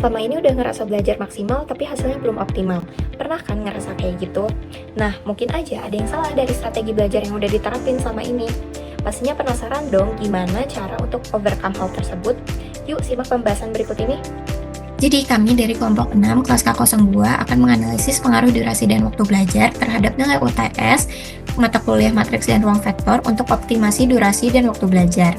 selama ini udah ngerasa belajar maksimal tapi hasilnya belum optimal. Pernah kan ngerasa kayak gitu? Nah, mungkin aja ada yang salah dari strategi belajar yang udah diterapin selama ini. Pastinya penasaran dong gimana cara untuk overcome hal tersebut? Yuk simak pembahasan berikut ini. Jadi kami dari kelompok 6 kelas K02 akan menganalisis pengaruh durasi dan waktu belajar terhadap nilai UTS, mata kuliah matriks dan ruang vektor untuk optimasi durasi dan waktu belajar.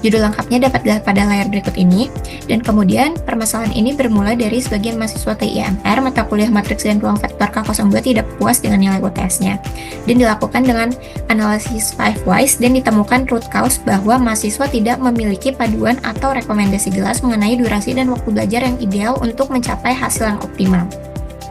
Judul lengkapnya dapat dilihat pada layar berikut ini, dan kemudian permasalahan ini bermula dari sebagian mahasiswa TIMR mata kuliah matriks dan ruang vektor K02 tidak puas dengan nilai UTS-nya, dan dilakukan dengan analisis 5 whys dan ditemukan root cause bahwa mahasiswa tidak memiliki paduan atau rekomendasi jelas mengenai durasi dan waktu belajar yang ideal untuk mencapai hasil yang optimal.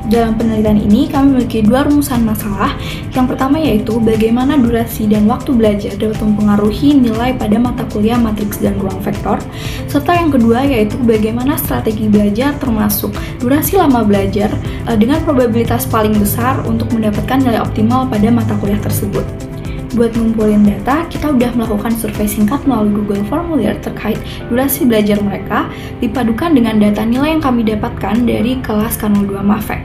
Dalam penelitian ini, kami memiliki dua rumusan masalah. Yang pertama yaitu bagaimana durasi dan waktu belajar dapat mempengaruhi nilai pada mata kuliah matriks dan ruang vektor. Serta yang kedua yaitu bagaimana strategi belajar termasuk durasi lama belajar dengan probabilitas paling besar untuk mendapatkan nilai optimal pada mata kuliah tersebut. Buat ngumpulin data, kita udah melakukan survei singkat melalui Google Formulir terkait durasi belajar mereka, dipadukan dengan data nilai yang kami dapatkan dari kelas K02 Mafek.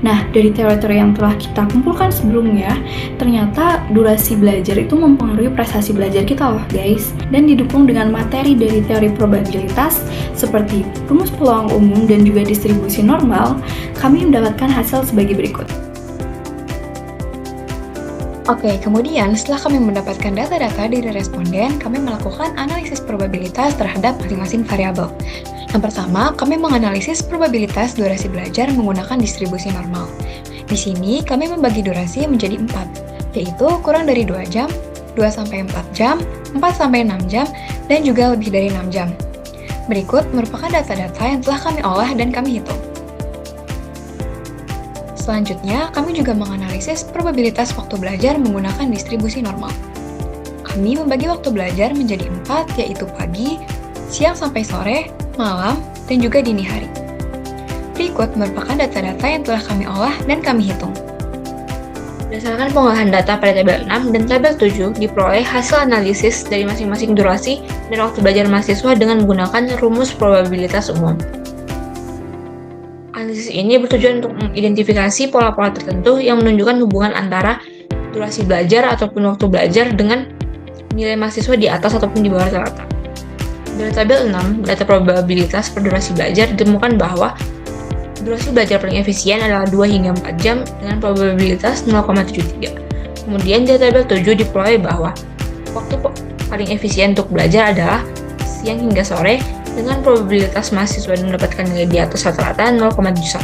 Nah, dari teori-teori yang telah kita kumpulkan sebelumnya, ternyata durasi belajar itu mempengaruhi prestasi belajar kita loh guys. Dan didukung dengan materi dari teori probabilitas seperti rumus peluang umum dan juga distribusi normal, kami mendapatkan hasil sebagai berikut. Oke, kemudian setelah kami mendapatkan data-data dari responden, kami melakukan analisis probabilitas terhadap masing-masing variabel. Yang pertama, kami menganalisis probabilitas durasi belajar menggunakan distribusi normal. Di sini, kami membagi durasi menjadi 4, yaitu kurang dari 2 jam, 2-4 jam, 4-6 jam, dan juga lebih dari 6 jam. Berikut merupakan data-data yang telah kami olah dan kami hitung. Selanjutnya, kami juga menganalisis probabilitas waktu belajar menggunakan distribusi normal. Kami membagi waktu belajar menjadi 4, yaitu pagi, siang sampai sore, malam, dan juga dini hari. Berikut merupakan data-data yang telah kami olah dan kami hitung. Berdasarkan pengolahan data pada tabel 6 dan tabel 7, diperoleh hasil analisis dari masing-masing durasi dan waktu belajar mahasiswa dengan menggunakan rumus probabilitas umum. Analisis ini bertujuan untuk mengidentifikasi pola-pola tertentu yang menunjukkan hubungan antara durasi belajar ataupun waktu belajar dengan nilai mahasiswa di atas ataupun di bawah rata-rata. Dari tabel 6, data probabilitas per durasi belajar ditemukan bahwa durasi belajar paling efisien adalah 2 hingga 4 jam dengan probabilitas 0,73. Kemudian dari tabel 7 diperoleh bahwa waktu paling efisien untuk belajar adalah siang hingga sore dengan probabilitas mahasiswa mendapatkan nilai di atas rata-rata 0,71.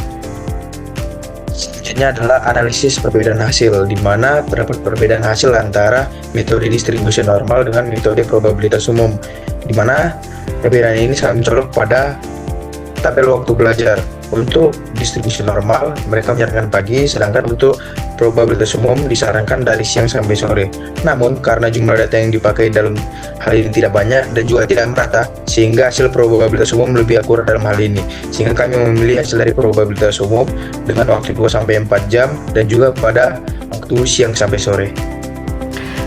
Selanjutnya adalah analisis perbedaan hasil, di mana terdapat perbedaan hasil antara metode distribusi normal dengan metode probabilitas umum, di mana perbedaan ini sangat mencolok pada tabel waktu belajar. Untuk distribusi normal, mereka menyarankan pagi, sedangkan untuk probabilitas umum disarankan dari siang sampai sore. Namun, karena jumlah data yang dipakai dalam hal ini tidak banyak dan juga tidak merata, sehingga hasil probabilitas umum lebih akurat dalam hal ini. Sehingga kami memilih hasil dari probabilitas umum dengan waktu 2-4 jam dan juga pada waktu siang sampai sore.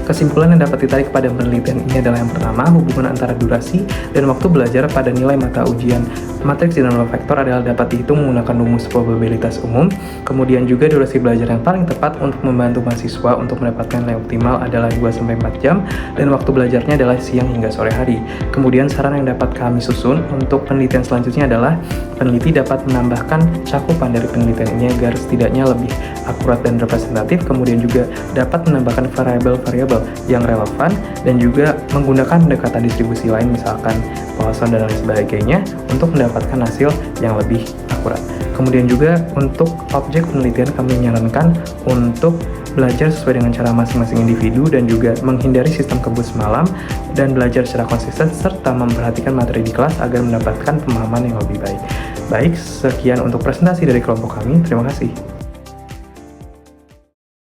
Kesimpulan yang dapat ditarik pada penelitian ini adalah yang pertama, hubungan antara durasi dan waktu belajar pada nilai mata ujian matriks dan ruang vektor adalah dapat dihitung menggunakan rumus probabilitas umum. Kemudian juga durasi belajar yang paling tepat untuk membantu mahasiswa untuk mendapatkan nilai optimal adalah 2-4 jam dan waktu belajarnya adalah siang hingga sore hari. Kemudian saran yang dapat kami susun untuk penelitian selanjutnya adalah peneliti dapat menambahkan cakupan dari penelitian ini agar setidaknya lebih akurat dan representatif, kemudian juga dapat menambahkan variabel-variabel yang relevan dan juga menggunakan pendekatan distribusi lain misalkan Poisson dan lain sebagainya untuk mendapatkan hasil yang lebih akurat. Kemudian juga untuk objek penelitian kami menyarankan untuk belajar sesuai dengan cara masing-masing individu dan juga menghindari sistem kebus malam dan belajar secara konsisten serta memperhatikan materi di kelas agar mendapatkan pemahaman yang lebih baik. Baik, sekian untuk presentasi dari kelompok kami. Terima kasih.